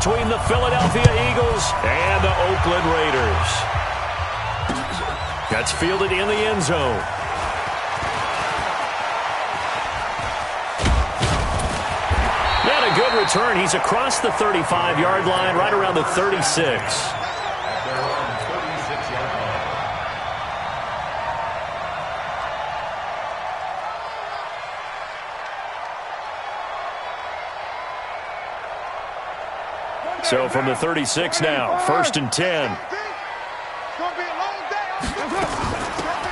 between the Philadelphia Eagles and the Oakland Raiders. That's fielded in the end zone. And a good return. He's across the 35-yard line, right around the 36. So from the 36 now, 1st and 10.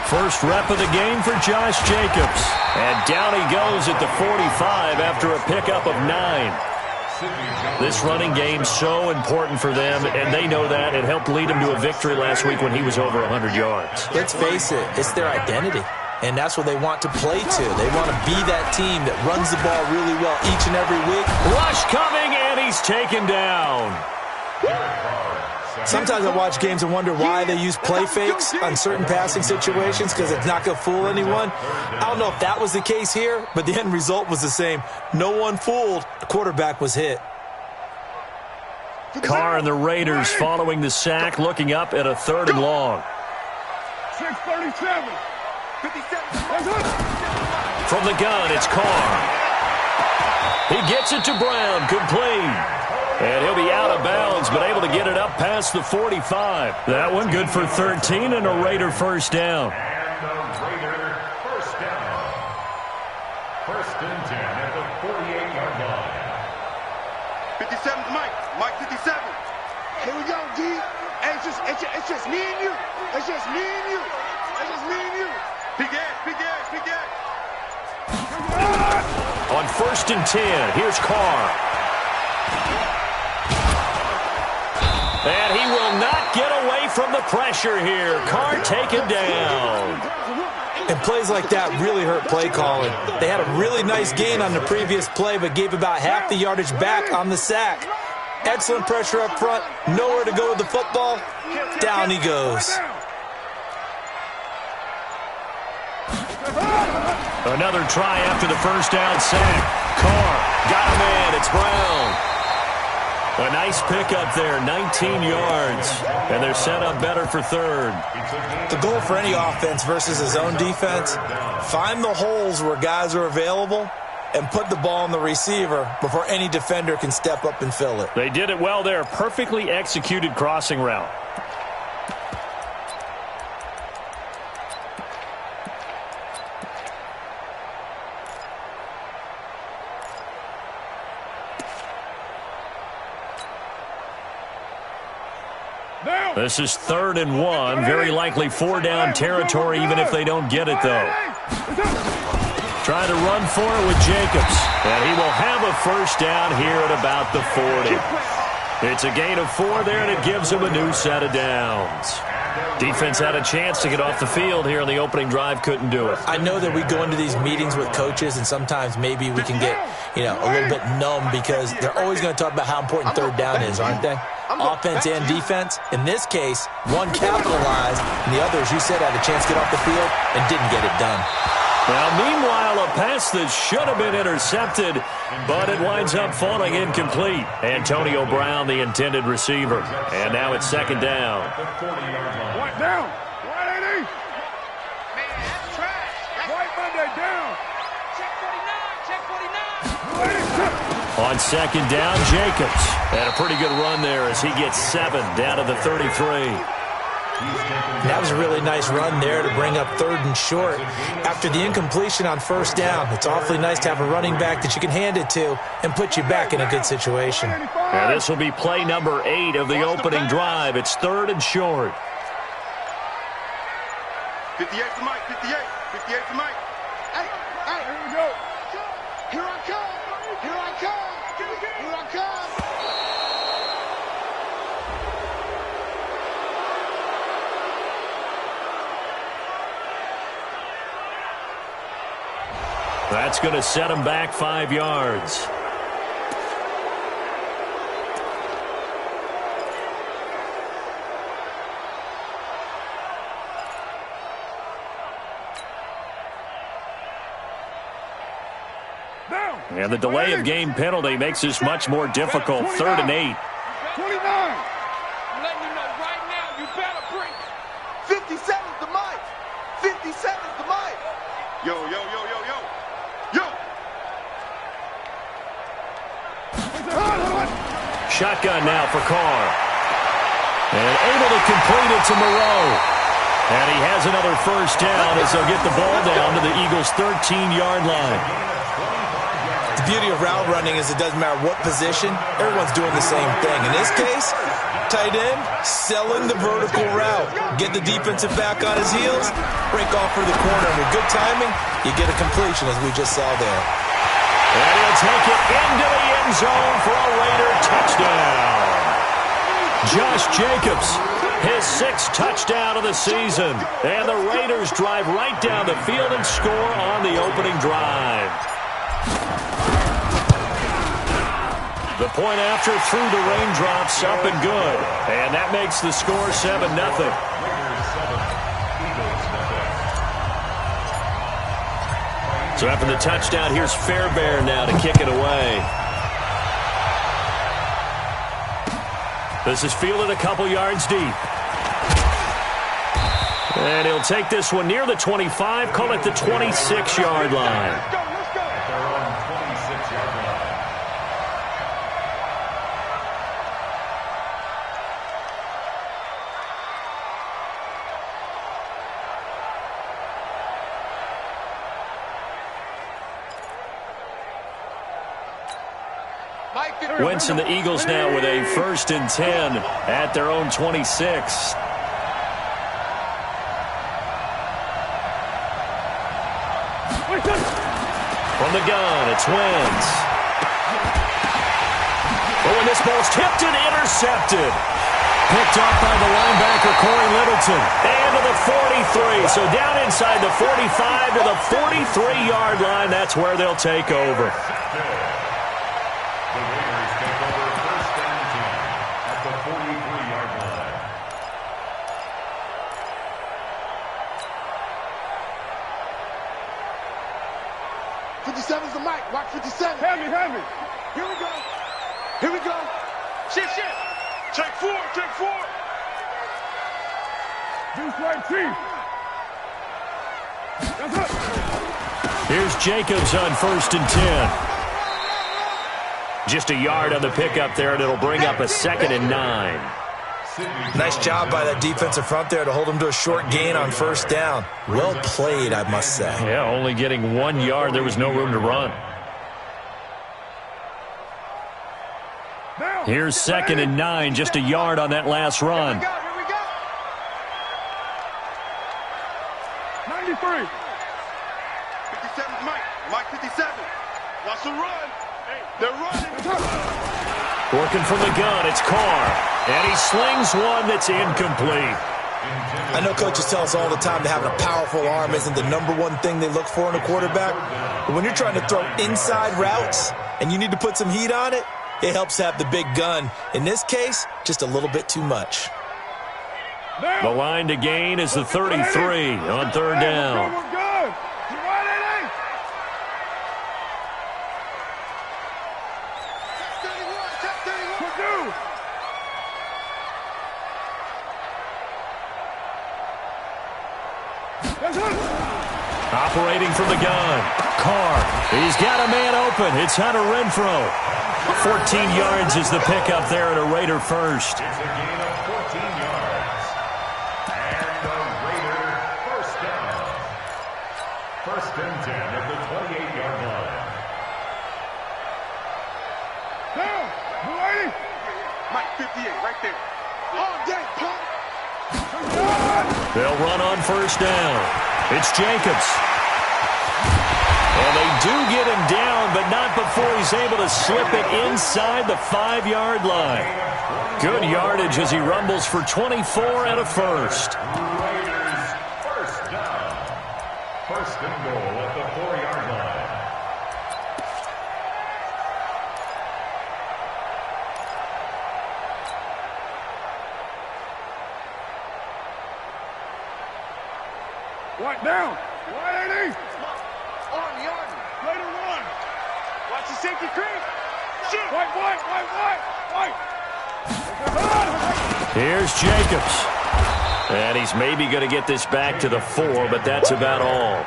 First rep of the game for Josh Jacobs. And down he goes at the 45 after a pickup of 9. This running game so important for them, and they know that. It helped lead him to a victory last week when he was over 100 yards. Let's face it, it's their identity. And that's what they want to play to. They want to be that team that runs the ball really well each and every week. Rush coming, and he's taken down. Sometimes I watch games and wonder why they use play fakes on certain passing situations, because it's not going to fool anyone. I don't know if that was the case here, but the end result was the same. No one fooled. The quarterback was hit. Carr and the Raiders following the sack, looking up at a 3rd and long. 6:37. 57. From the gun, it's Carr. He gets it to Brown, complete. And he'll be out of bounds, but able to get it up past the 45. That one good for 13 and a Raider first down. And the Raider first down. 1st and 10 at the 48-yard line. 57 to Mike. Mike 57. Here we go, D. Hey, it's just me and you. It's just me and you. It's just me and you. Big ass, big ass, big ass. On 1st and 10, here's Carr. And he will not get away from the pressure here. Carr taken down. And plays like that really hurt play calling. They had a really nice gain on the previous play, but gave about half the yardage back on the sack. Excellent pressure up front. Nowhere to go with the football. Down he goes. Another try after the first down sack. Carr got him in. It's Brown. A nice pickup there, 19 yards. And they're set up better for 3rd. The goal for any offense versus his own defense, find the holes where guys are available and put the ball on the receiver before any defender can step up and fill it. They did it well there. Perfectly executed crossing route. This is 3rd and 1. Very likely 4-down territory, even if they don't get it, though. Trying to run for it with Jacobs. And he will have a first down here at about the 40. It's a gain of 4 there, and it gives him a new set of downs. Defense had a chance to get off the field here on the opening drive, couldn't do it. I know that we go into these meetings with coaches, and sometimes maybe we can get, a little bit numb because they're always going to talk about how important 3rd down is, aren't they? Offense and defense. In this case, one capitalized, and the other, as you said, had a chance to get off the field and didn't get it done. Now, meanwhile, a pass that should have been intercepted, but it winds up falling incomplete. Antonio Brown, the intended receiver. And now it's 2nd down. What down? 180. Man, that's trash. White Monday down. Check 49. Check 49. On 2nd down, Jacobs. And a pretty good run there as he gets 7 down to the 33. That was a really nice run there to bring up 3rd and short. After the incompletion on 1st down, it's awfully nice to have a running back that you can hand it to and put you back in a good situation. Now this will be play number 8 of the opening drive. It's 3rd and short. 58 to Mike. 58. 58 to Mike. Hey, here we go. Here I come. Here I come. Here I come. That's going to set him back 5 yards. And the delay of game penalty makes this much more difficult. 3rd and 8. 29. I'm letting you know right now, you better bring it. 57's the mic. 57's the mic. Yo, yo, yo, yo, yo. Yo. Shotgun now for Carr. And able to complete it to Moreau. And he has another first down as they'll get the ball down to the Eagles' 13-yard line. The beauty of route running is it doesn't matter what position, everyone's doing the same thing. In this case, tight end, selling the vertical route. Get the defensive back on his heels, break off for the corner. And with good timing, you get a completion as we just saw there. And he'll take it into the end zone for a Raider touchdown. Josh Jacobs, his 6th touchdown of the season. And the Raiders drive right down the field and score on the opening drive. The point after through the raindrops, up and good. And that makes the score 7-0. So after the touchdown, here's Fairbairn now to kick it away. This is fielded a couple yards deep. And he'll take this one near the 25, call it the 26-yard line. Let's go. At their own 26-yard line. Wentz and the Eagles now with a 1st and 10 at their own 26. From the gun, it's Wentz. Oh, and this ball's tipped and intercepted. Picked off by the linebacker, Corey Littleton. And to the 43. So down inside the 45 to the 43-yard line. That's where they'll take over. The Raiders take over 1st and 10 at the 43-yard line. '57's the mic. Watch 57. Hand me. Here we go. Here we go. Shit. Check 4. Deuce right, Chief. That's it. Here's Jacobs on 1st and 10. Just a yard on the pickup there, and it'll bring up a 2nd and 9. Nice job by that defensive front there to hold him to a short gain on 1st down. Well played, I must say. Yeah, only getting 1 yard. There was no room to run. Here's 2nd and 9, just a yard on that last run. Here we go. 93. 57's Mike 57. Watch the run. They're running. Working from the gun, it's Carr. And he slings one that's incomplete. I know coaches tell us all the time that having a powerful arm isn't the #1 thing they look for in a quarterback. But when you're trying to throw inside routes and you need to put some heat on it, it helps have the big gun. In this case, just a little bit too much. The line to gain is the 33 on 3rd down. We're good. Operating from the gun. Carr. He's got a man open. It's Hunter Renfrow. 14 yards is the pickup there at a Raider first. It's a gain of 14 yards. And the Raider 1st down. 1st and 10 at the 28-yard line. Down. Boy. Mike 58 right there. All day, punk. They'll run on 1st down. It's Jacobs. And they do get him down, but not before he's able to slip it inside the 5-yard line. Good yardage as he rumbles for 24 and a first. Raiders 1st down. 1st and goal at the 4-yard line. Right down. 180. Army. Later one. Watch the safety creep. Shoot. White. Here's Jacobs. And he's maybe going to get this back to the 4, but that's about all.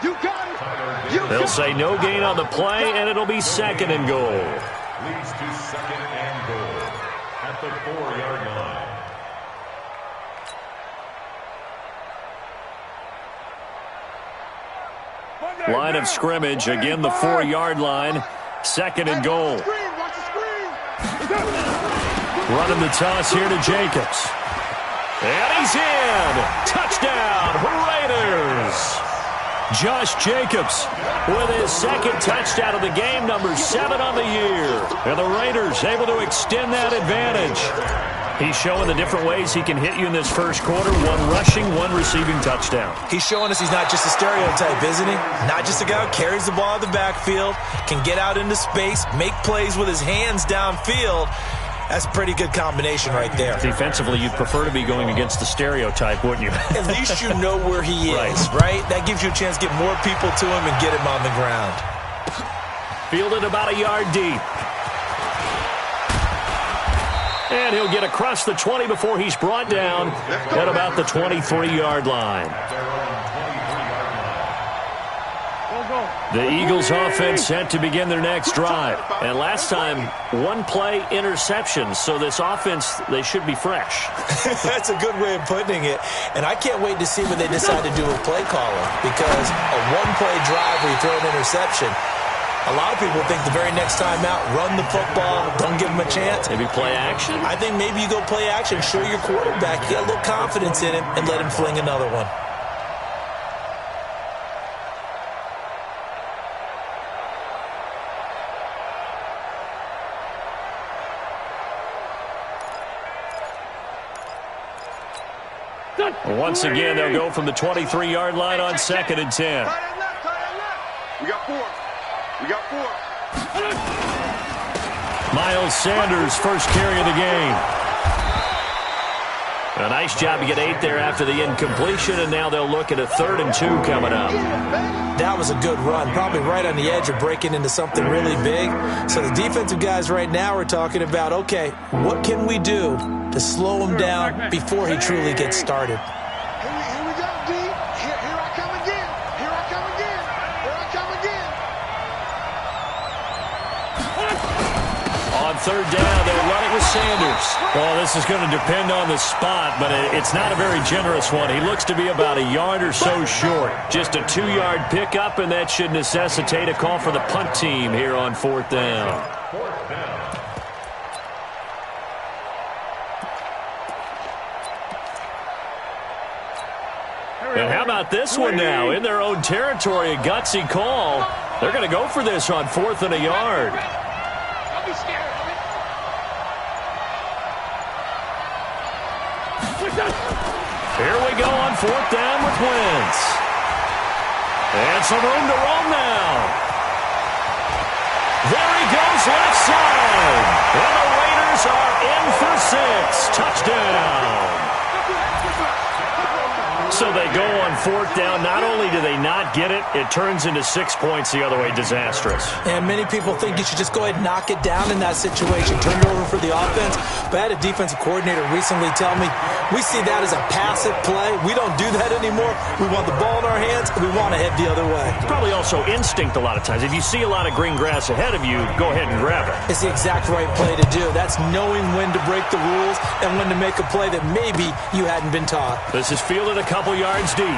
They'll say no gain on the play, and it'll be 2nd and goal. Leads to 2nd and goal at the 4-yard line. Line of scrimmage, again the 4-yard line. 2nd and goal. Running the toss here to Jacobs. And he's in. Touchdown, Raiders. Josh Jacobs with his 2nd touchdown of the game, number 7 on the year. And the Raiders able to extend that advantage. He's showing the different ways he can hit you in this first quarter. 1 rushing, 1 receiving touchdown. He's showing us he's not just a stereotype, isn't he? Not just a guy who carries the ball in the backfield, can get out into space, make plays with his hands downfield. That's a pretty good combination right there. Defensively, you'd prefer to be going against the stereotype, wouldn't you? At least you know where he is, right? That gives you a chance to get more people to him and get him on the ground. Fielded about a yard deep. And he'll get across the 20 before he's brought down at about the 23-yard line. The Eagles offense set to begin their next drive. And last time, 1-play interception. So this offense, they should be fresh. That's a good way of putting it. And I can't wait to see what they decide to do with play calling. Because a 1-play drive where you throw an interception, a lot of people think the very next time out, run the football, don't give him a chance. Maybe play action? I think maybe you go play action, show your quarterback, get a little confidence in him, and let him fling another one. Once again, they'll go from the 23-yard line on 2nd and 10. We got 4. We got 4. Miles Sanders, first carry of the game. A nice job to get 8 there after the incompletion, and now they'll look at a 3rd and 2 coming up. That was a good run, probably right on the edge of breaking into something really big. So the defensive guys right now are talking about, okay, what can we do to slow him down before he truly gets started? Here we go, D. Here I come again. Here I come again. Here I come again. On 3rd down, they'll run it with Sanders. Well, this is going to depend on the spot, but it's not a very generous one. He looks to be about a yard or so short. Just a 2-yard pickup, and that should necessitate a call for the punt team here on 4th down. 4th down. And how about this one now? In their own territory, a gutsy call. They're going to go for this on 4th and a yard. Don't be scared. Here we go on 4th down with Wentz. And some room to roam now. There he goes left side. And the Raiders are in for 6. Touchdown. So they go on 4th down. Not only do they not get it, it turns into 6 points the other way. Disastrous. And many people think you should just go ahead and knock it down in that situation. Turn it over for the offense. But I had a defensive coordinator recently tell me, we see that as a passive play. We don't do that anymore. We want the ball in our hands, and we want to head the other way. Probably also instinct a lot of times. If you see a lot of green grass ahead of you, go ahead and grab it. It's the exact right play to do. That's knowing when to break the rules and when to make a play that maybe you hadn't been taught. This is fielded a couple yards deep.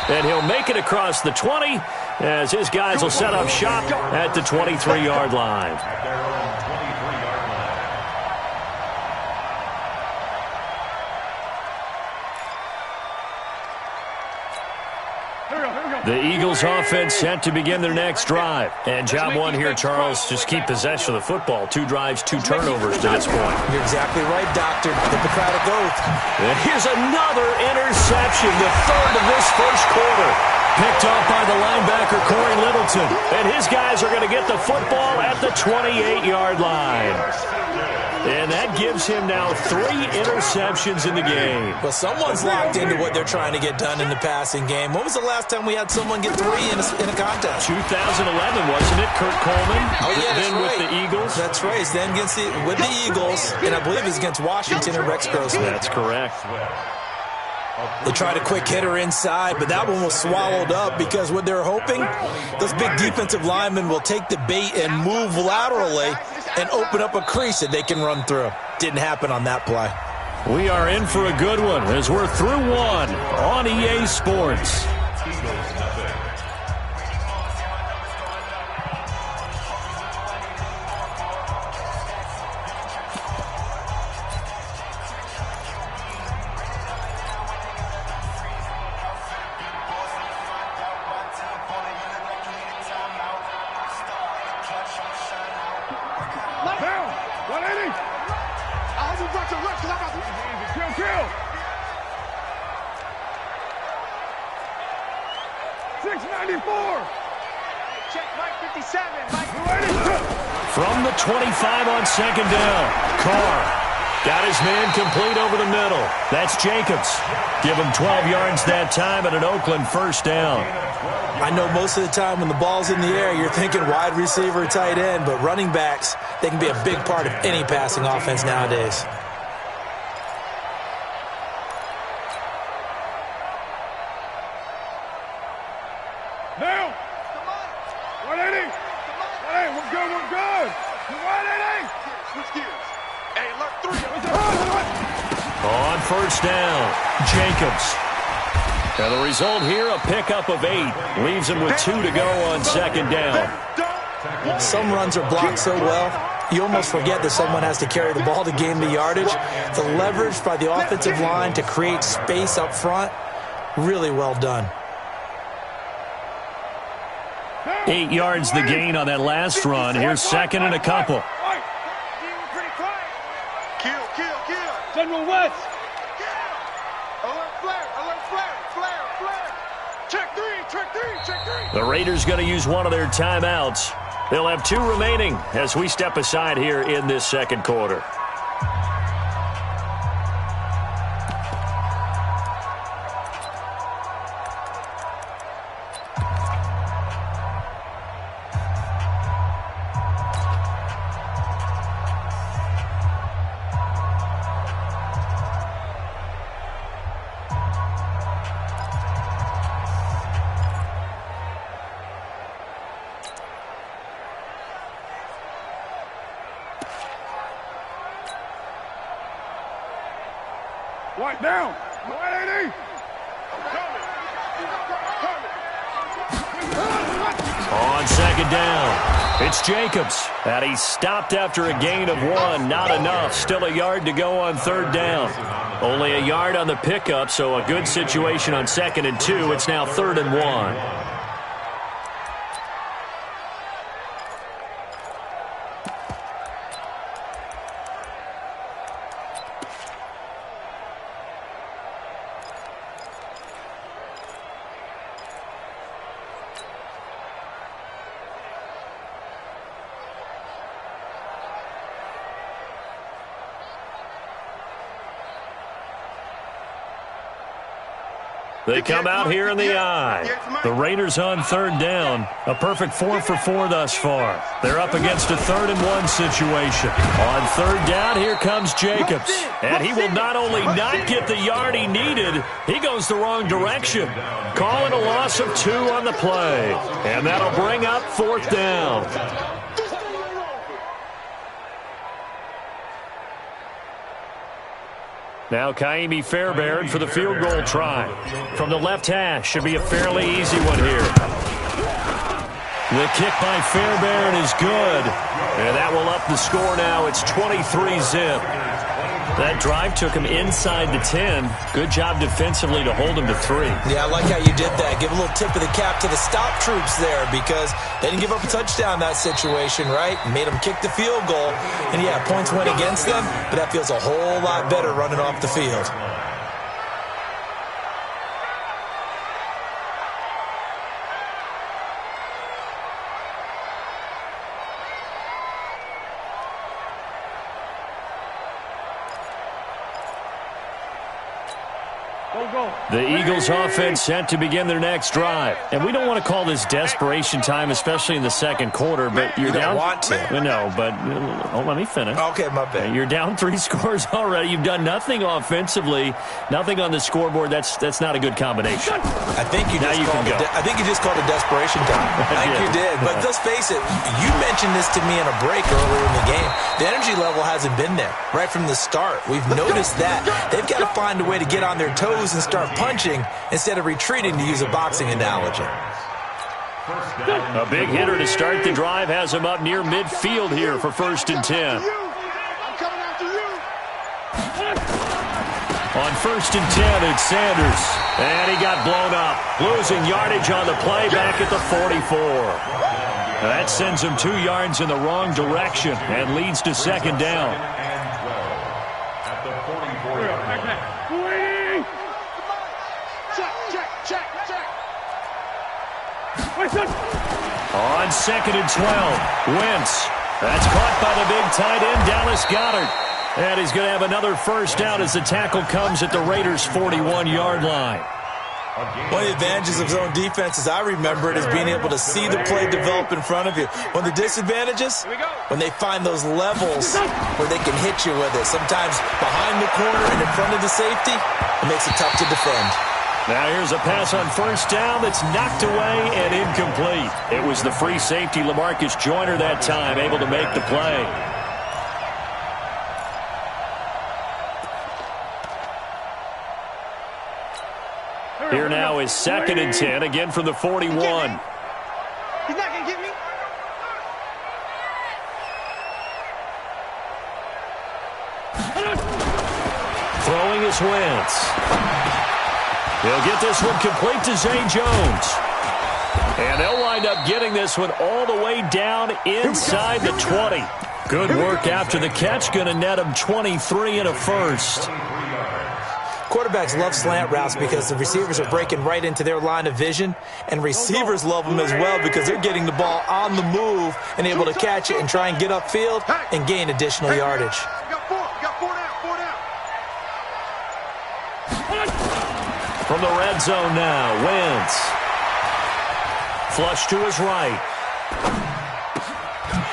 And he'll make it across the 20 as his guys will set up shop at the 23-yard line. At their own 23-yard line. The Eagles offense set to begin their next drive. And job one here, Charles, just keep possession of the football. 2 drives, 2 turnovers to this point. You're exactly right, Doctor. Hippocratic oath. And here's another interception, the 3rd of this first quarter. Picked off by the linebacker, Corey Littleton. And his guys are going to get the football at the 28-yard line. And that gives him now 3 interceptions in the game. Well, someone's locked into what they're trying to get done in the passing game. When was the last time we had someone get 3 in a contest? 2011, wasn't it, Kurt Coleman? Oh, yeah, that's then right. with the Eagles. That's right. It's then with the Eagles, and I believe it's against Washington and Rex Grossman. That's correct. They tried a quick hitter inside, but that one was swallowed up because what they're hoping, those big defensive linemen will take the bait and move laterally and open up a crease that they can run through. Didn't happen on that play. We are in for a good one as we're through one on EA Sports. From the 25 on second down, Carr got his man complete over the middle. That's Jacobs. Give him 12 yards that time at an Oakland first down. I know most of the time when the ball's in the air, you're thinking wide receiver, tight end, but running backs, they can be a big part of any passing offense nowadays. Now, 180. 180, we're good, we're good. 180. Switch gears. Hey, alert 3. On first down, Jacobs. And the result here, a pickup of 8. Leaves him with 2 to go on second down. Some runs are blocked so well, you almost forget that someone has to carry the ball to gain the yardage. The leverage by the offensive line to create space up front, really well done. 8 yards the gain on that last run. Here's second and a couple. Kill. General West. Alert flare. Check three. The Raiders going to use one of their timeouts. They'll have 2 remaining as we step aside here in this second quarter. Right down. 180. On second down, it's Jacobs. And he stopped after a gain of 1. Not enough. Still a yard to go on third down. Only a yard on the pickup, so a good situation on second and 2. It's now 3rd and 1. They come out here in the eye. The Raiders on third down. A perfect 4 for 4 thus far. They're up against a 3rd and 1 situation. On third down, here comes Jacobs. And he will not only not get the yard he needed, he goes the wrong direction. Calling a loss of 2 on the play. And that'll bring up 4th down. Now Kaimi Fairbairn for the field goal try. From the left hash, should be a fairly easy one here. The kick by Fairbairn is good. And that will up the score now. It's 23-zip. That drive took him inside the 10. Good job defensively to hold him to 3. Yeah, I like how you did that. Give a little tip of the cap to the stop troops there because they didn't give up a touchdown in that situation, right? Made them kick the field goal. And, yeah, points went against them, but that feels a whole lot better running off the field. The Eagles offense set to begin their next drive. And we don't want to call this desperation time, especially in the second quarter, but you're down. Don't want to. No, but let me finish. Okay, my bad. You're down 3 scores already. You've done nothing offensively, nothing on the scoreboard. That's not a good combination. I think you just called it desperation time. I think you did. But let's face it, you mentioned this to me in a break earlier in the game. The energy level hasn't been there right from the start. We've noticed that. They've got to find a way to get on their toes and start punching instead of retreating, to use a boxing analogy. A big hitter to start the drive has him up near midfield here for 1st and 10. On 1st and 10, it's Sanders. And he got blown up, losing yardage on the play back at the 44. That sends him 2 yards in the wrong direction and leads to 2nd down. At the 44-yard line. On 2nd and 12, Wentz. That's caught by the big tight end, Dallas Goedert. And he's going to have another 1st down as the tackle comes at the Raiders' 41-yard line. One of the advantages of zone defense, as I remember it, is being able to see the play develop in front of you. One of the disadvantages, when they find those levels where they can hit you with it, sometimes behind the corner and in front of the safety, it makes it tough to defend. Now here's a pass on 1st down that's knocked away and incomplete. It was the free safety, LaMarcus Joyner, that time, able to make the play. Here now is 2nd and 10, again from the 41. He's not going to get me. Throwing is Wentz. He'll get this one complete to Zay Jones. And they'll wind up getting this one all the way down inside the 20. Good work after the catch. Going to net him 23 and a 1st. Quarterbacks love slant routes because the receivers are breaking right into their line of vision, and receivers love them as well because they're getting the ball on the move and able to catch it and try and get upfield and gain additional yardage. You got 4 down. From the red zone now, Wentz. Flush to his right.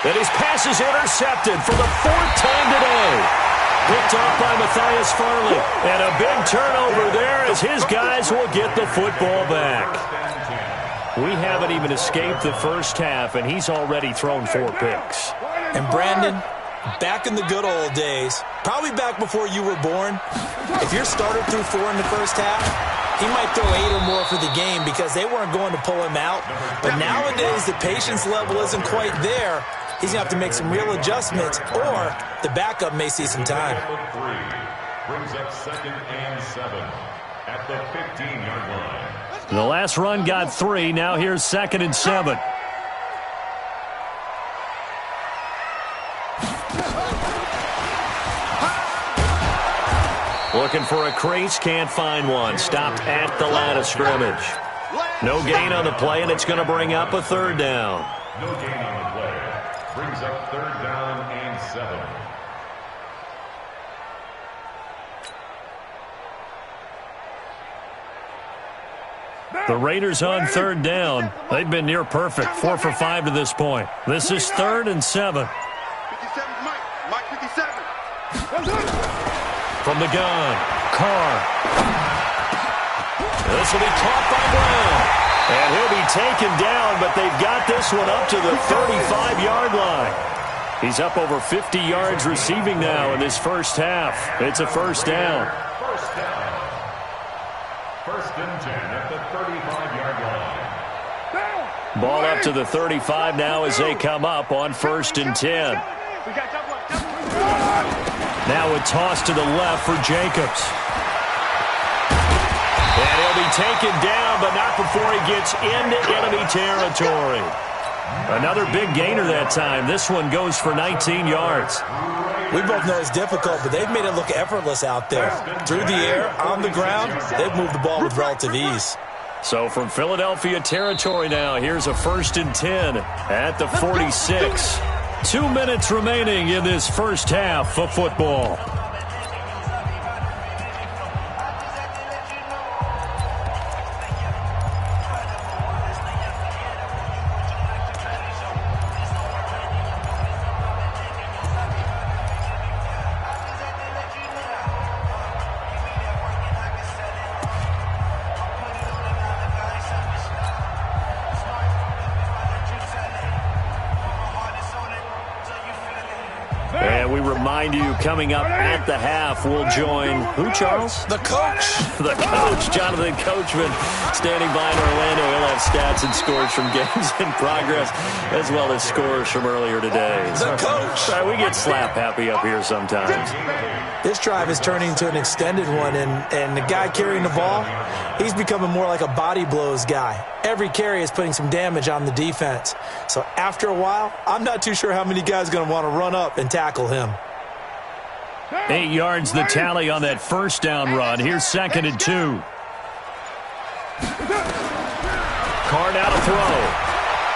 And his pass is intercepted for the 4th time today. Picked off by Matthias Farley. And a big turnover there as his guys will get the football back. We haven't even escaped the 1st half, and he's already thrown 4 picks. And Brandon, back in the good old days, probably back before you were born, if your starter threw 4 in the 1st half, he might throw 8 or more for the game because they weren't going to pull him out. But nowadays, the patience level isn't quite there. He's going to have to make some real adjustments, or the backup may see some time. Brings up 2nd and 7 at the 15-yard line. The last run got 3. Now here's 2nd and 7. Looking for a crease, can't find one. Stopped at the line of scrimmage. No gain on the play, and it's going to bring up a 3rd down. No gain on the play. Brings up 3rd down and 7. The Raiders on 3rd down. They've been near perfect, 4 for 5 to this point. This is 3rd and 7. 57, Mike 57. From the gun, Carr. This will be caught by Brown. And he'll be taken down, but they've got this one up to the 35-yard line. He's up over 50 yards receiving now in this 1st half. It's a 1st down. 1st and 10 at the 35-yard line. Ball up to the 35 now as they come up on 1st and 10. Now a toss to the left for Jacobs. And he'll be taken down, but not before he gets into enemy territory. Another big gainer that time. This one goes for 19 yards. We both know it's difficult, but they've made it look effortless out there. Through the air, on the ground, they've moved the ball with relative ease. So from Philadelphia territory now, here's a 1st and 10 at the 46. 2 minutes remaining in this 1st half of football. remind you, coming up at the half, we'll join who, Charles? The coach. The coach, Jonathan Coachman, standing by in Orlando. He'll have stats and scores from games in progress, as well as scores from earlier today. The coach. We get slap happy up here sometimes. This drive is turning into an extended one, and the guy carrying the ball, he's becoming more like a body blows guy. Every carry is putting some damage on the defense. So after a while, I'm not too sure how many guys are going to want to run up and tackle him. 8 yards the tally on that first down run. Here's 2nd and 2. Carr now to throw.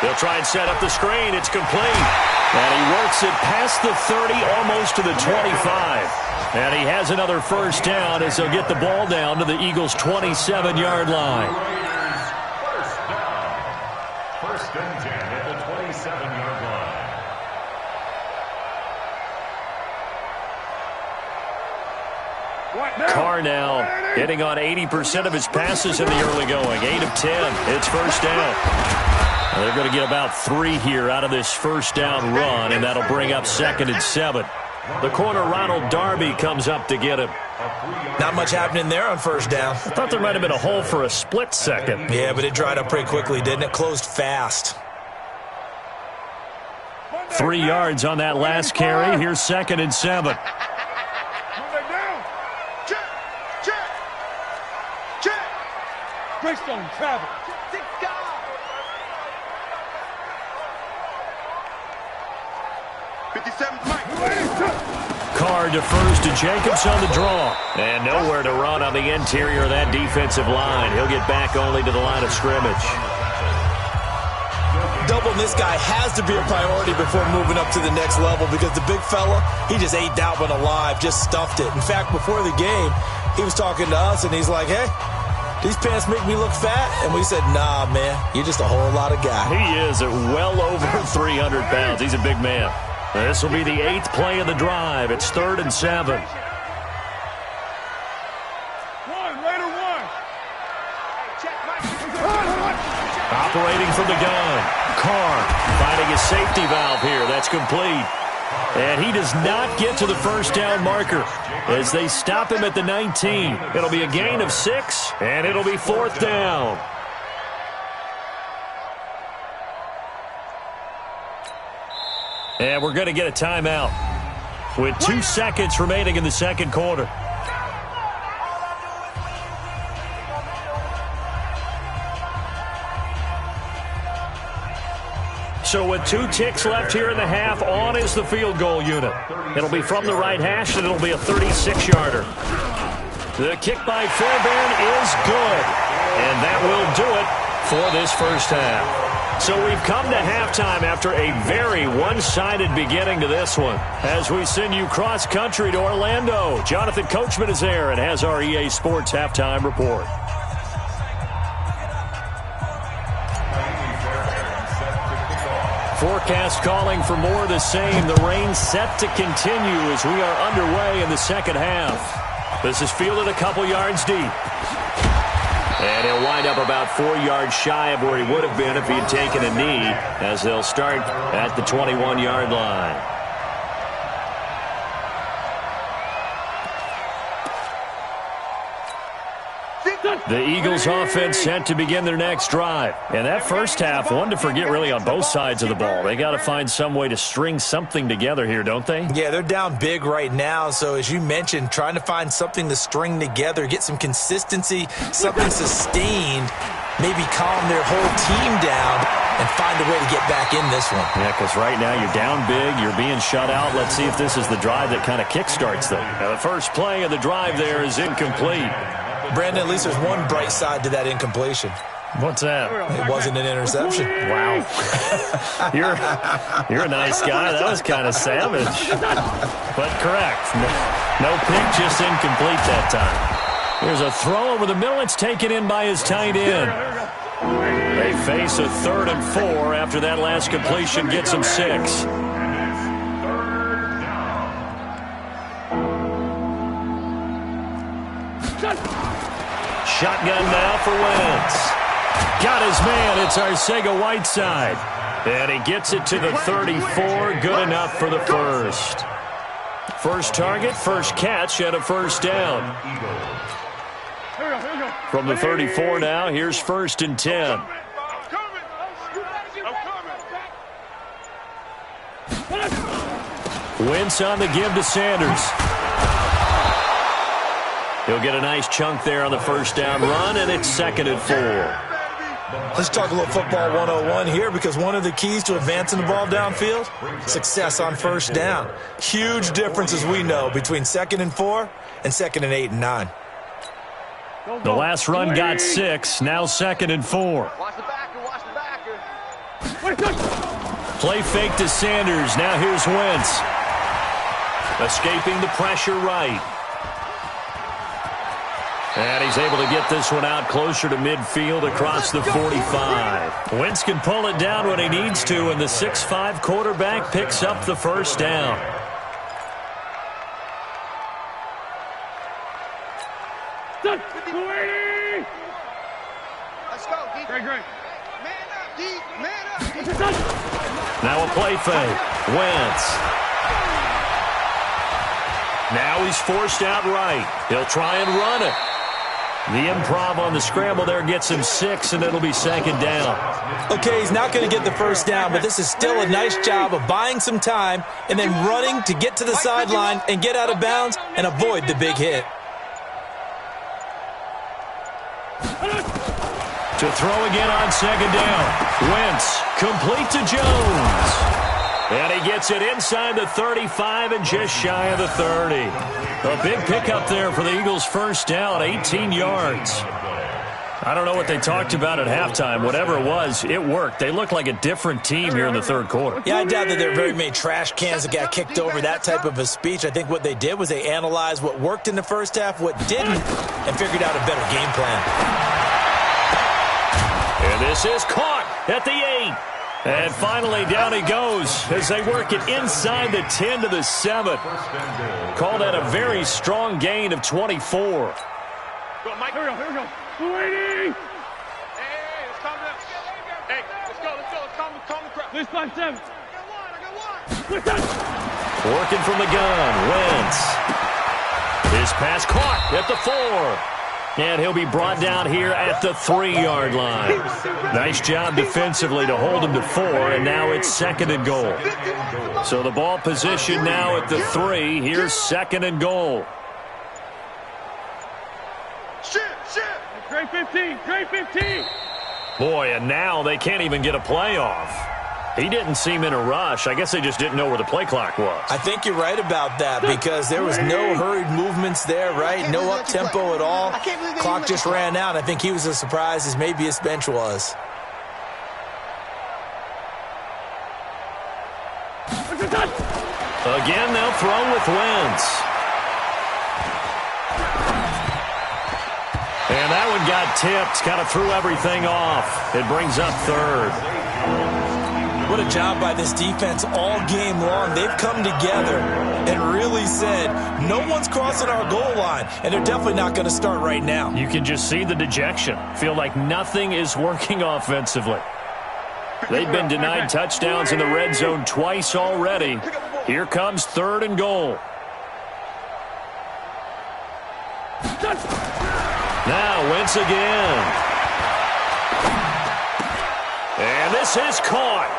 They'll try and set up the screen. It's complete. And he works it past the 30, almost to the 25. And he has another first down as they'll get the ball down to the Eagles' 27-yard line. First and 10 at the 27-yard line. Carr now hitting on 80% of his passes in the early going. 8 of 10. It's first down. They're going to get about 3 here out of this first down run, and that'll bring up 2nd and 7. The corner, Ronald Darby, comes up to get him. Not much happening there on first down. I thought there might have been a hole for a split second. Yeah, but it dried up pretty quickly, didn't it? Closed fast. 3 yards on that last carry. Here's 2nd and 7. Greystone, travel. Carr defers to Jacobs on the draw. And nowhere to run on the interior of that defensive line. He'll get back only to the line of scrimmage. Doubling this guy has to be a priority before moving up to the next level, because the big fella, he just ate that one alive, just stuffed it. In fact, before the game, he was talking to us, and he's like, hey, these pants make me look fat. And we said, nah, man, you're just a whole lot of guy. He is at well over 300 pounds. He's a big man. This will be the 8th play of the drive. It's 3rd and 7. Operating from the gun. Carr finding his safety valve here. That's complete. And he does not get to the first down marker as they stop him at the 19. It'll be a gain of 6, and it'll be 4th down. And we're going to get a timeout with 2 seconds remaining in the second quarter. So with 2 ticks left here in the half, on is the field goal unit. It'll be from the right hash, and it'll be a 36-yarder. The kick by Fairbairn is good. And that will do it for this first half. So we've come to halftime after a very one-sided beginning to this one. As we send you cross-country to Orlando, Jonathan Coachman is there and has our EA Sports halftime report. Forecast calling for more of the same. The rain set to continue as we are underway in the second half. This is fielded a couple yards deep. And he'll wind up about 4 yards shy of where he would have been if he had taken a knee, as they'll start at the 21-yard line. The Eagles offense set to begin their next drive. And that first half, one to forget really on both sides of the ball. They got to find some way to string something together here, don't they? Yeah, they're down big right now. So as you mentioned, trying to find something to string together, get some consistency, something sustained, maybe calm their whole team down and find a way to get back in this one. Yeah, because right now you're down big, you're being shut out. Let's see if this is the drive that kind of kickstarts them. Now, the first play of the drive there is incomplete. Brandon, at least there's one bright side to that incompletion. What's that? It wasn't an interception. Wow. You're a nice guy. That was kind of savage. But correct. No pick, just incomplete that time. Here's a throw over the middle. It's taken in by his tight end. They face a 3rd and 4 after that last completion gets them 6. Shotgun now for Wentz. Got his man. It's Arcega-Whiteside. And he gets it to the 34. Good enough for the first. First target, first catch, and a first down. From the 34 now, here's 1st and 10. Wentz on the give to Sanders. He'll get a nice chunk there on the first down run, and it's 2nd and 4. Let's talk a little football 101 here, because one of the keys to advancing the ball downfield, success on first down. Huge difference, as we know, between 2nd and 4 and 2nd and 8 and 9. The last run got 6, now 2nd and 4. Watch the backer, watch the backer. Play fake to Sanders, now here's Wentz. Escaping the pressure right. And he's able to get this one out closer to midfield across the 45. Wentz can pull it down when he needs to, and the 6'5" quarterback picks up the first down. Let's go, D. Great. Man up, D. Man up. Now a play fake. Wentz. Now he's forced out right. He'll try and run it. The improv on the scramble there gets him 6, and it'll be 2nd down. Okay, he's not going to get the first down, but this is still a nice job of buying some time and then running to get to the sideline and get out of bounds and avoid the big hit. To throw again on 2nd down. Wentz complete to Jones. And he gets it inside the 35 and just shy of the 30. A big pickup there for the Eagles' first down, 18 yards. I don't know what they talked about at halftime. Whatever it was, it worked. They look like a different team here in the 3rd quarter. Yeah, I doubt that there are very many trash cans that got kicked over that type of a speech. I think what they did was they analyzed what worked in the first half, what didn't, and figured out a better game plan. And this is caught at the 8. And finally, down he goes as they work it inside the 10 to the 7. Call that a very strong gain of 24. Go, Mike. Here we go. 280. Hey, let's calm down. Hey, let's go. Let's calm the crowd. This 5-7. I got one. Working from the gun, Wentz. His pass caught at the 4. And he'll be brought down here at the 3-yard line. Nice job defensively to hold him to 4, and now it's 2nd and goal. So the ball position now at the 3. Here's 2nd and goal. Shit. Great 15. Boy, and now they can't even get a play off. He didn't seem in a rush. I guess they just didn't know where the play clock was. I think you're right about that, because there was no hurried movements there, right? No up-tempo at all. Clock just ran out. I think he was as surprised as maybe his bench was. Again, they'll throw with Wentz. And that one got tipped, kind of threw everything off. It brings up 3rd. What a job by this defense all game long. They've come together and really said, no one's crossing our goal line, and they're definitely not going to start right now. You can just see the dejection. Feel like nothing is working offensively. They've been denied touchdowns in the red zone twice already. Here comes 3rd and goal. Now Wentz again. And this is caught.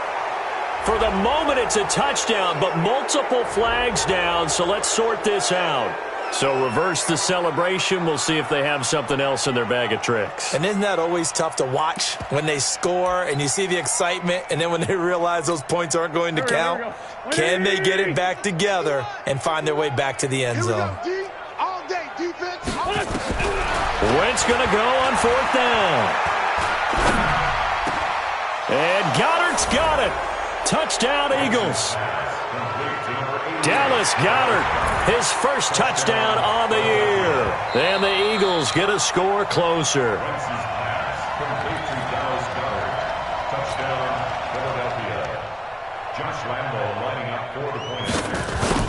For the moment, it's a touchdown, but multiple flags down, so let's sort this out. So reverse the celebration. We'll see if they have something else in their bag of tricks. And isn't that always tough to watch when they score and you see the excitement, and then when they realize those points aren't going to count? Can they get it back together and find their way back to the end zone? All day, defense. Wentz going to go on 4th down. And Goddard's got it. Touchdown, Eagles. Dallas Goedert, his first touchdown on the year. And the Eagles get a score closer.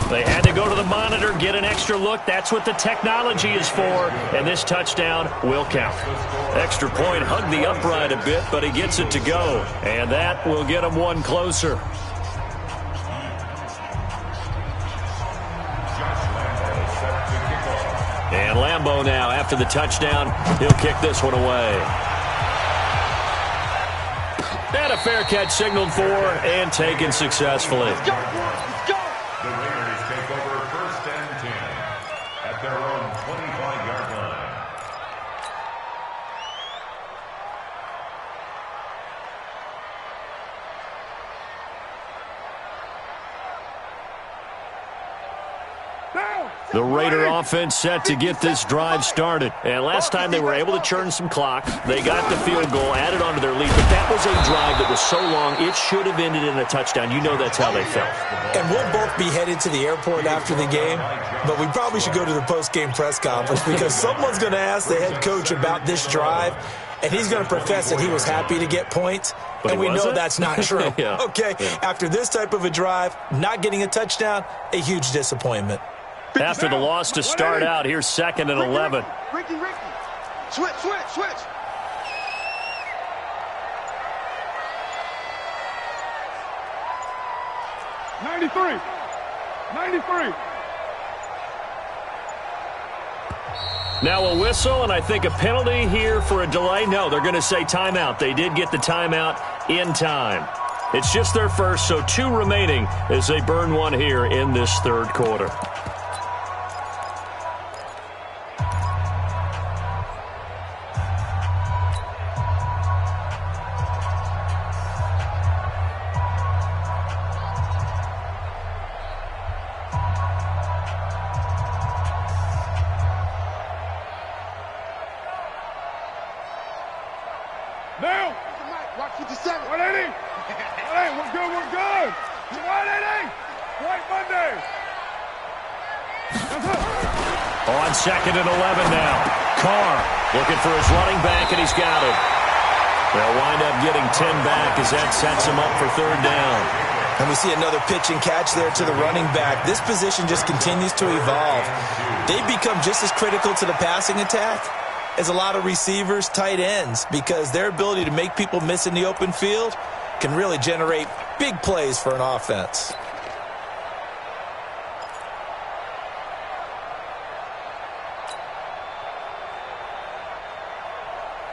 They had to go to the monitor, get an extra look. That's what the technology is for. And this touchdown will count. Extra point hugged the upright a bit, but he gets it to go. And that will get him one closer. Lambeau now after the touchdown. He'll kick this one away. And a fair catch signaled for and taken successfully. The Raiders take over 1st and 10 at their own 25-yard line. The Raider offense set to get this drive started. And last time they were able to churn some clock. They got the field goal, added onto their lead. But that was a drive that was so long, it should have ended in a touchdown. You know that's how they felt. And we'll both be headed to the airport after the game. But we probably should go to the post-game press conference because someone's going to ask the head coach about this drive. And he's going to profess that he was happy to get points. But and we know that's not true. Yeah. Okay, after this type of a drive, not getting a touchdown, a huge disappointment. After the loss to start out, here's 2nd and 11. Ricky. Switch. 93. Now a whistle, and I think a penalty here for a delay. No, they're going to say timeout. They did get the timeout in time. It's just their first, so 2 remaining as they burn one here in this 3rd quarter. Now. Rock 57. 180. Hey, we're good. 180. White Monday. On 2nd and 11 now. Carr looking for his running back, and he's got it. They'll wind up getting 10 back as that sets him up for 3rd down. And we see another pitch and catch there to the running back. This position just continues to evolve. They've become just as critical to the passing attack as a lot of receivers, tight ends, because their ability to make people miss in the open field can really generate big plays for an offense.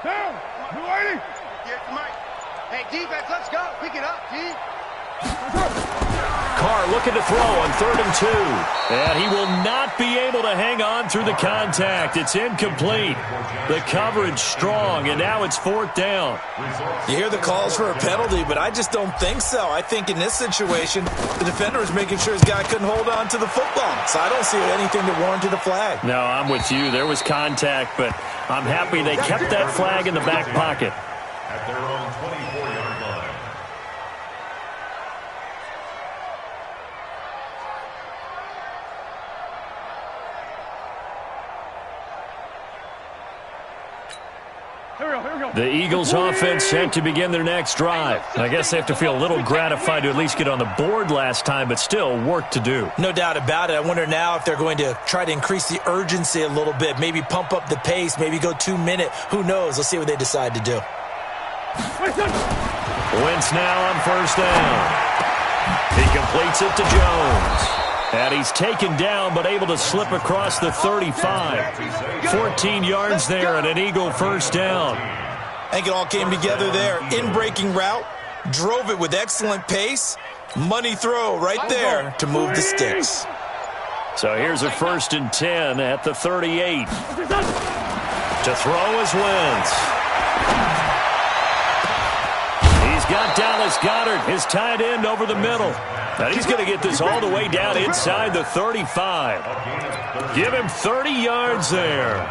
Down. 280. Here's Mike. Hey, defense, let's go. Pick it up, D. Carr looking to throw on 3rd and 2. And he will not be able to hang on through the contact. It's incomplete. The coverage strong, and now it's 4th down. You hear the calls for a penalty, but I just don't think so. I think in this situation, the defender is making sure his guy couldn't hold on to the football. So I don't see anything that warranted a flag. No, I'm with you. There was contact, but I'm happy they kept that flag in the back pocket. At their own 24-yard line. Here we go. The Eagles offense set to begin their next drive. I guess they have to feel a little gratified to at least get on the board last time, but still work to do. No doubt about it. I wonder now if they're going to try to increase the urgency a little bit, maybe pump up the pace, maybe go 2-minute. Who knows? Let's see what they decide to do. Wentz now on 1st down. He completes it to Jones. And he's taken down but able to slip across the 35. 14 yards there and an Eagle 1st down. I think it all came together there. In-breaking route, drove it with excellent pace. Money throw right there to move the sticks. So here's a 1st and 10 at the 38. To throw is Wentz. He's got Dallas Goedert, his tight end, over the middle. And he's going to get this all the way down inside the 35. Give him 30 yards there.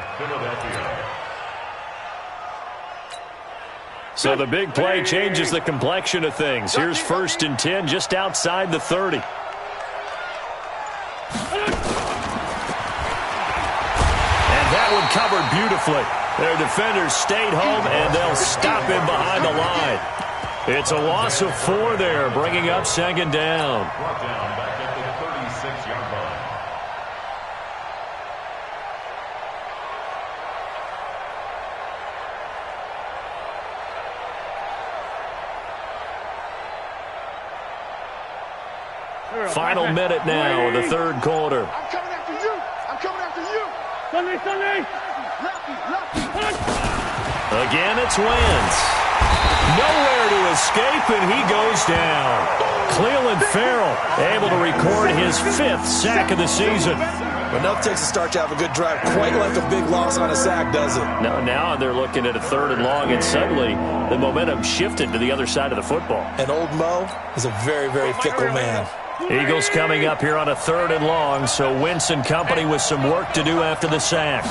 So the big play changes the complexion of things. Here's 1st and 10 just outside the 30. And that one covered beautifully. Their defenders stayed home, and they'll stop him behind the line. It's a loss of 4 there, bringing up 2nd down. Brought down back at the 36-yard line. Final minute now of the 3rd quarter. I'm coming after you. Again, it's Wentz. Nowhere to escape, and he goes down. Cleveland Farrell able to record his 5th sack of the season. Enough takes to start to have a good drive. Quite like a big loss on a sack, does it? Now they're looking at a 3rd and long, and suddenly the momentum shifted to the other side of the football. And old Mo is a very, very fickle man. Eagles coming up here on a 3rd and long, so Wentz and company with some work to do after the sack.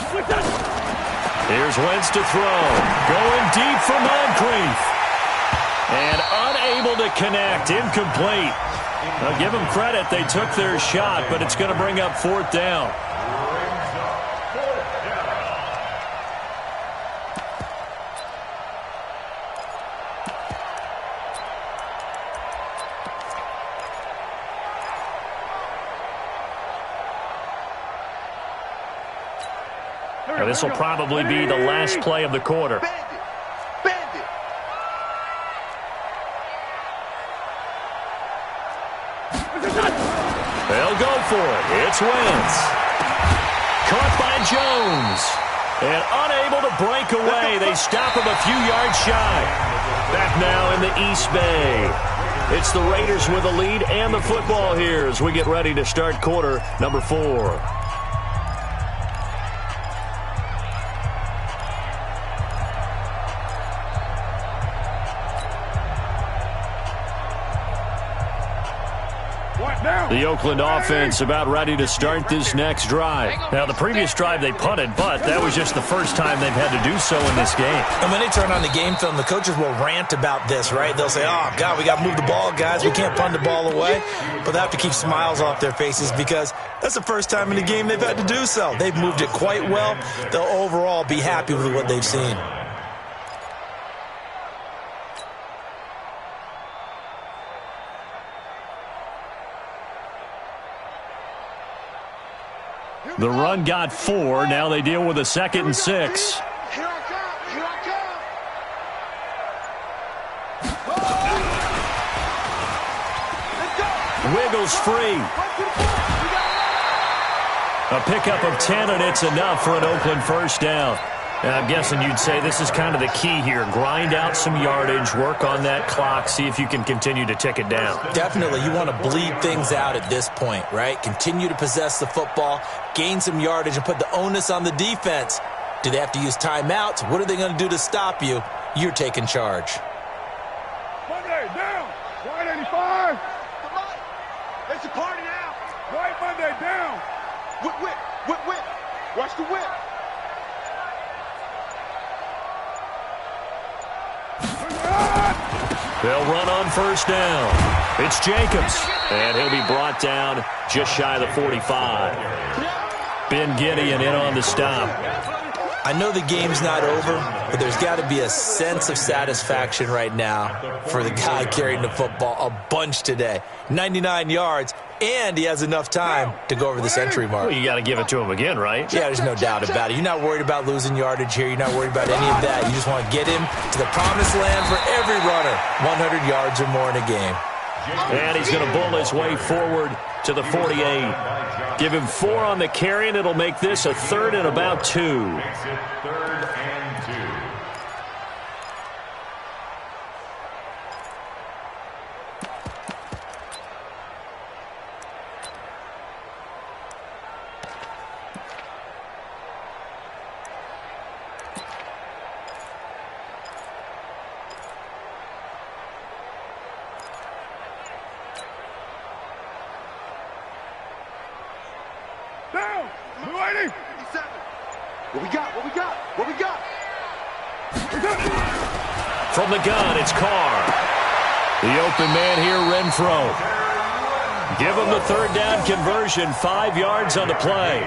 Here's Wentz to throw. Going deep for Moncrief. And unable to connect. Incomplete. Now give them credit. They took their shot, but it's going to bring up 4th down. Now, this will probably be the last play of the quarter. They'll go for it. It's Wentz. Caught by Jones. And unable to break away. They stop him a few yards shy. Back now in the East Bay. It's the Raiders with the lead and the football here as we get ready to start quarter number 4. The Oakland offense about ready to start this next drive. Now, the previous drive they punted, but that was just the first time they've had to do so in this game. And when they turn on the game film, the coaches will rant about this, right? They'll say, oh, God, we got to move the ball, guys. We can't punt the ball away. But they have to keep smiles off their faces because that's the first time in the game they've had to do so. They've moved it quite well. They'll overall be happy with what they've seen. The run got 4. Now they deal with a 2nd and 6. Here I come. Wiggles free. A pickup of 10, and it's enough for an Oakland 1st down. And I'm guessing you'd say this is kind of the key here. Grind out some yardage, work on that clock, see if you can continue to tick it down. Definitely. You want to bleed things out at this point, right? Continue to possess the football, gain some yardage, and put the onus on the defense. Do they have to use timeouts? What are they going to do to stop you? You're taking charge. Monday, down. Right 85. Come on. It's a party now. Right Monday, down. Whip. Watch the whip. They'll run on 1st down. It's Jacobs, and he'll be brought down just shy of the 45. Ben Gideon in on the stop. I know the game's not over, but there's got to be a sense of satisfaction right now for the guy carrying the football a bunch today. 99 yards, and he has enough time to go over the century mark. Well, you got to give it to him again, right? Yeah, there's no doubt about it. You're not worried about losing yardage here. You're not worried about any of that. You just want to get him to the promised land for every runner. 100 yards or more in a game. And he's going to bull his way forward to the 48. Give him 4 on the carry, and it'll make this a 3rd and about 2. Makes it 3rd and 2. Down. 280. 57. What we got? From the gun, it's Carr. The open man here, Renfro. Give him the 3rd down conversion, 5 yards on the play.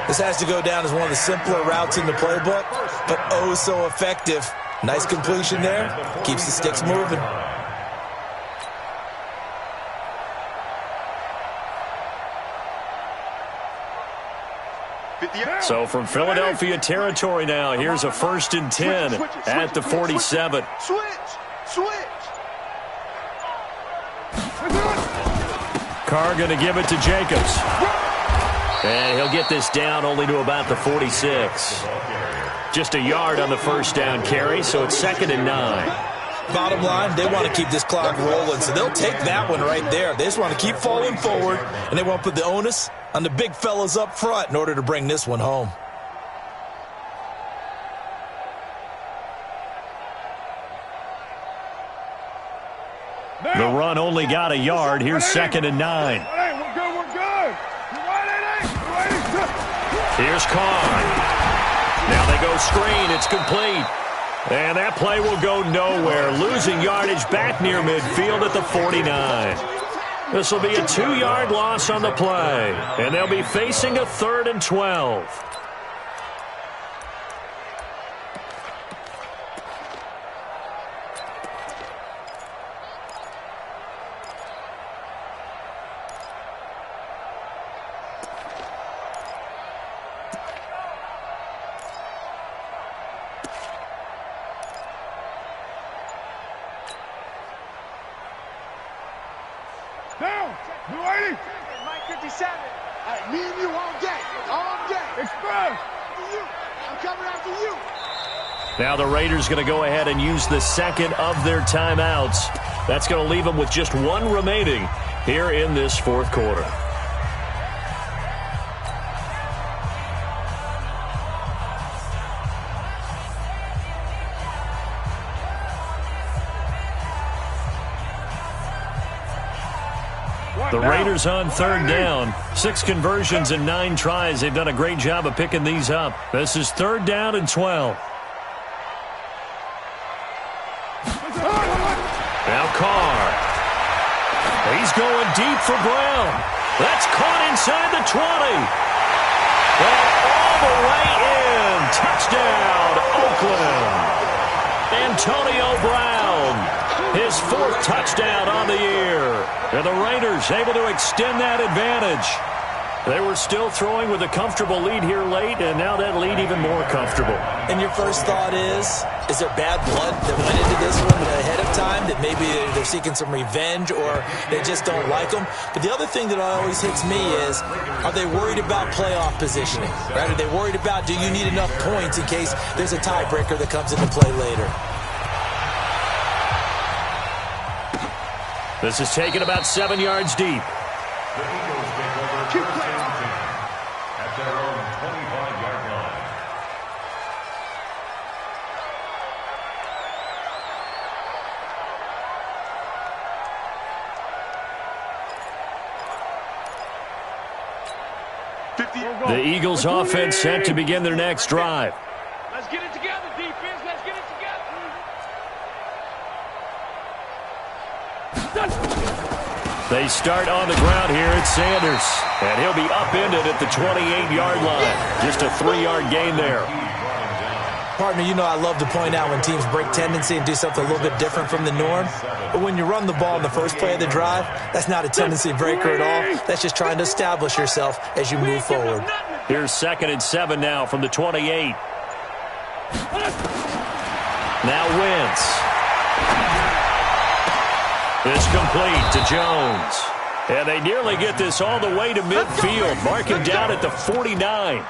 This has to go down as one of the simpler routes in the playbook, but oh so effective. Nice completion there. Keeps the sticks moving. So from Philadelphia territory now, here's a 1st and 10 at the 47. Switch. Carr going to give it to Jacobs. And he'll get this down only to about the 46. Just a yard on the first down carry, so it's 2nd and 9. Bottom line, they want to keep this clock rolling, so they'll take that one right there. They just want to keep falling forward, and they want to put the onus on the big fellas up front in order to bring this one home. The run only got a yard. Here's 2nd and 9. We're good. Here's Carr. Now they go screen. It's complete. And that play will go nowhere. Losing yardage back near midfield at the 49. This will be a 2-yard loss on the play. And they'll be facing a 3rd and 12. Down. 280. Mike 57. All right, me and you all day. All day. Express. After you. I'm coming after you. Now the Raiders going to go ahead and use the second of their timeouts. That's going to leave them with just one remaining here in this fourth quarter. The Raiders on 3rd down. 6 conversions and 9 tries. They've done a great job of picking these up. This is 3rd down and 12. Now Carr. He's going deep for Brown. That's caught inside the 20. And all the way in. Touchdown, Oakland. Antonio Brown. His 4th touchdown on the year. And the Raiders able to extend that advantage. They were still throwing with a comfortable lead here late, and now that lead even more comfortable. And your first thought is there bad blood that went into this one ahead of time, that maybe they're seeking some revenge or they just don't like them? But the other thing that always hits me is, are they worried about playoff positioning? Right? Are they worried about, do you need enough points in case there's a tiebreaker that comes into play later? This is taken about 7 yards deep. The Eagles take over first and 10 at their own 25-yard line. The Eagles offense set to begin their next drive. Let's get it together, defense. Let's get it together. They start on the ground here at Sanders. And he'll be upended at the 28-yard line. Just a 3-yard gain there. Partner, you know I love to point out when teams break tendency and do something a little bit different from the norm. But when you run the ball in the first play of the drive, that's not a tendency breaker at all. That's just trying to establish yourself as you move forward. Here's 2nd and 7 now from the 28. Now Wentz. It's complete to Jones. And they nearly get this all the way to midfield. Mark him down at the 49.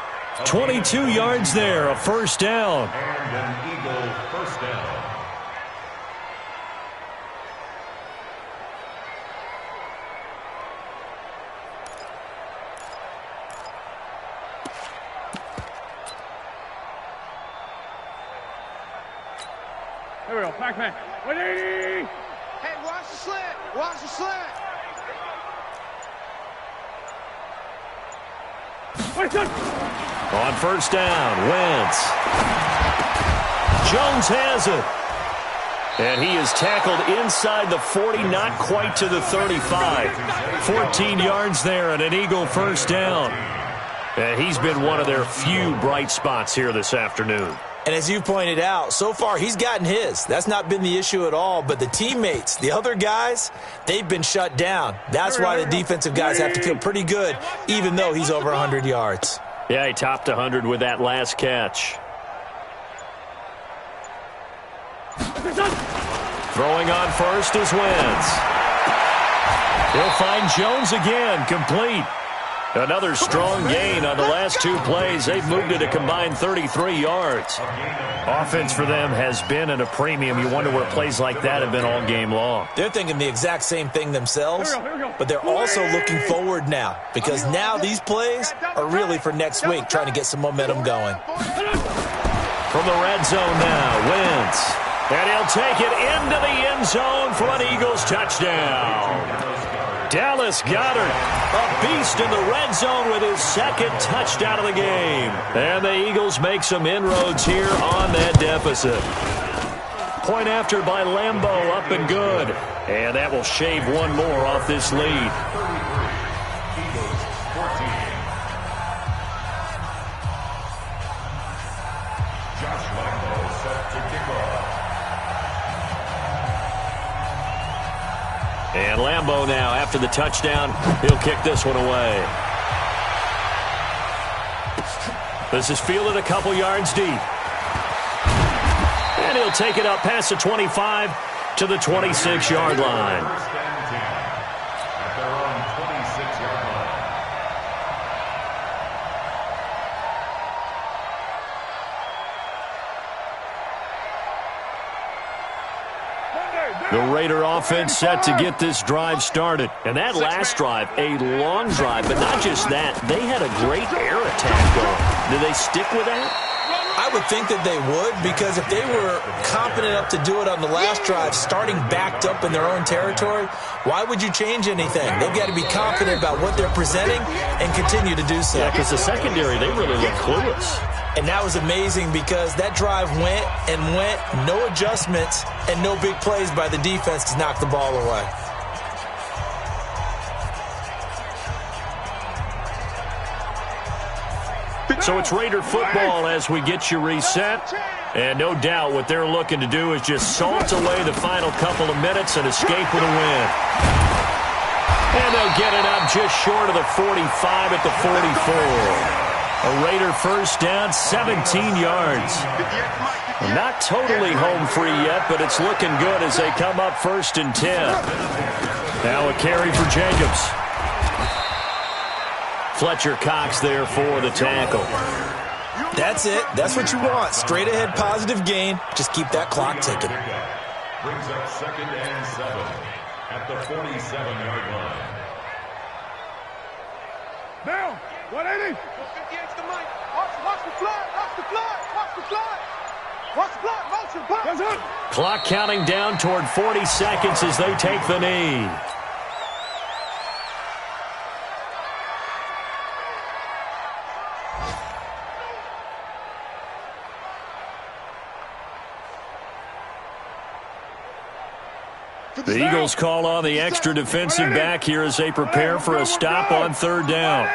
22 yards there, a first down. And an Eagle first down. Here we go. Pac-Man. 180. Hey, watch the slant. Watch the slant. On first down, Wentz. Jones has it. And he is tackled inside the 40, not quite to the 35. 14 yards there and an Eagle first down. And he's been one of their few bright spots here this afternoon. And as you pointed out, so far he's gotten his. That's not been the issue at all. But the teammates, the other guys, they've been shut down. That's why the defensive guys have to feel pretty good, even though he's over 100 yards. Yeah, he topped 100 with that last catch. Throwing on first is Wentz. He'll find Jones again, complete. Another strong gain on the last two plays. They've moved it a combined 33 yards. Offense for them has been at a premium. You wonder where plays like that have been all game long. They're thinking the exact same thing themselves, but they're also looking forward now because now these plays are really for next week, trying to get some momentum going. From the red zone now, Wentz. And he'll take it into the end zone for an Eagles touchdown. Dallas Goedert, a beast in the red zone with his second touchdown of the game. And the Eagles make some inroads here on that deficit. Point after by Lambeau, up and good. And that will shave one more off this lead. And Lambeau now, after the touchdown, he'll kick this one away. This is fielded a couple yards deep. And he'll take it up past the 25 to the 26-yard line. At their own 26-yard line. The Raider offense set to get this drive started. And that last drive, a long drive, but not just that. They had a great air attack going. Do they stick with that? I would think that they would, because if they were confident enough to do it on the last drive, starting backed up in their own territory, why would you change anything? They've got to be confident about what they're presenting and continue to do so. Yeah, because the secondary, they really look clueless. And that was amazing because that drive went and went, no adjustments, and no big plays by the defense to knock the ball away. So it's Raider football as we get you reset. And no doubt what they're looking to do is just salt away the final couple of minutes and escape with a win. And they'll get it up just short of the 45 at the 44. A Raider first down, 17 yards. Not totally home free yet, but it's looking good as they come up 1st and 10. Now a carry for Jacobs. Fletcher Cox there for the tackle. That's it. That's what you want. Straight ahead positive gain. Just keep that clock ticking. Brings up 2nd and 7 at the 47-yard line. Down. 180. Watch the fly. Watch the fly. Watch the fly. Watch the fly. Motion. Pop. That's it. Clock counting down toward 40 seconds as they take the knee. The Eagles call on the extra defensive back here as they prepare for a stop on 3rd down.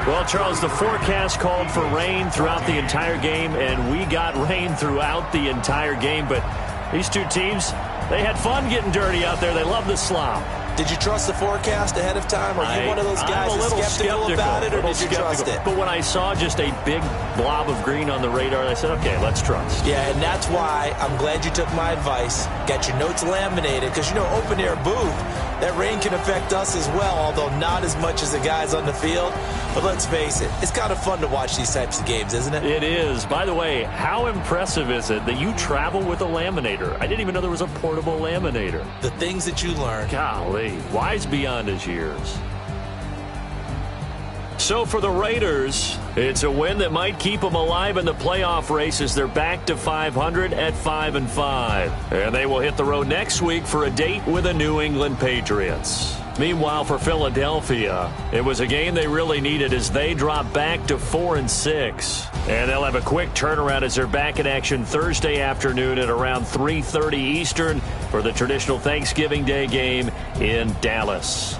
Well, Charles, the forecast called for rain throughout the entire game, and we got rain throughout the entire game. But these two teams, they had fun getting dirty out there. They love the slop. Did you trust the forecast ahead of time? Are you one of those guys that's skeptical about it, or did you trust it? But when I saw just a big blob of green on the radar, I said, okay, let's trust. Yeah, and that's why I'm glad you took my advice. Got your notes laminated, because, you know, open-air booth, that rain can affect us as well, although not as much as the guys on the field. But let's face it, it's kind of fun to watch these types of games, isn't it? It is. By the way, how impressive is it that you travel with a laminator? I didn't even know there was a portable laminator. The things that you learn. Golly, wise beyond his years. So for the Raiders, it's a win that might keep them alive in the playoff race as they're back to 500 at 5-5. And they will hit the road next week for a date with the New England Patriots. Meanwhile, for Philadelphia, it was a game they really needed as they drop back to 4-6. And they'll have a quick turnaround as they're back in action Thursday afternoon at around 3:30 Eastern for the traditional Thanksgiving Day game in Dallas.